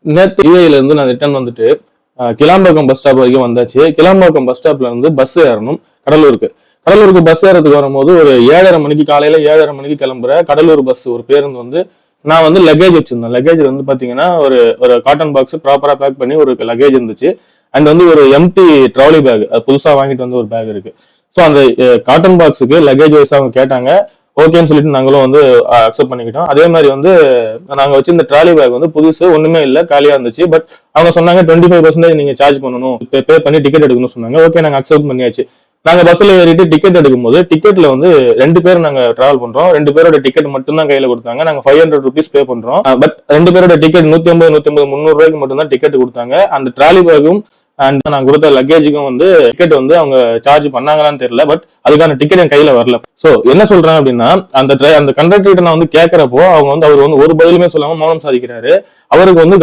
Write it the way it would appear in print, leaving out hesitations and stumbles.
நேற்று யூஏல இருந்து நான் ரிட்டர்ன் வந்துட்டு கிளாம்பாக்கம் பஸ் ஸ்டாப் வரைக்கும் வந்தாச்சு. கிளாம்பாக்கம் பஸ் ஸ்டாப்ல இருந்து பஸ் ஏறணும் கடலூருக்கு. கடலூருக்கு பஸ் ஏறதுக்கு வரும்போது ஒரு 7:30 மணிக்கு, காலையில 7:30 மணிக்கு கிளம்புற கடலூர் பஸ் ஒரு பேருந்து வந்து நான் வந்து லக்கேஜ் வச்சிருந்தேன். லக்கேஜ் வந்து பாத்தீங்கன்னா ஒரு ஒரு காட்டன் பாக்ஸ் ப்ராப்பரா பேக் பண்ணி ஒரு லக்கேஜ் இருந்துச்சு. அண்ட் வந்து ஒரு எம்டி ட்ராலி பேக், புதுசா வாங்கிட்டு வந்து ஒரு பேக் இருக்கு. ஸோ அந்த காட்டன் பாக்ஸுக்கு லக்கேஜ் வைஸ் அவங்க கேட்டாங்க. ஓகேன்னு சொல்லிட்டு நாங்களும் வந்து அக்செப்ட் பண்ணிக்கிட்டோம். அதே மாதிரி வந்து நாங்க வச்சிருந்த ட்ராலி பேக் வந்து புதுசு, ஒண்ணுமே இல்லை, காலியா இருந்துச்சு. பட் அவங்க சொன்னாங்க 25% நீங்க சார்ஜ் பண்ணணும், பே பண்ணி டிக்கெட் எடுக்கணும்னு சொன்னாங்க. ஓகே, நாங்க அக்செப்ட் பண்ணியாச்சு. நாங்க பஸ்ல ஏறிட்டு டிக்கெட் எடுக்கும்போது டிக்கெட்ல வந்து 2 பேர் நாங்க டிராவல் பண்றோம். 2 பேரோட டிக்கெட் மட்டும் தான் கையில கொடுத்தாங்க. நாங்க 500 ருபீஸ் பே பண்றோம். பட் 2 பேரோட டிக்கெட் 150, 300 ரூபாய்க்கு மட்டும் தான் டிக்கெட் கொடுத்தாங்க. அந்த ட்ராலி பேக்கும் அண்ட் நான் கொடுத்த லக்கேஜுக்கும் வந்து டிக்கெட் வந்து அவங்க சார்ஜ் பண்ணாங்களான்னு தெரியல. பட் அதுக்கான டிக்கெட் என் கையில வரல. சோ என்ன சொல்றேன் அப்படின்னா, அந்த கண்டக்டர் நான் வந்து கேட்கறப்போ அவங்க வந்து அவர் வந்து ஒரு பதிலுமே சொல்லாம மௌனம் சாதிக்கிறாரு. அவருக்கு வந்து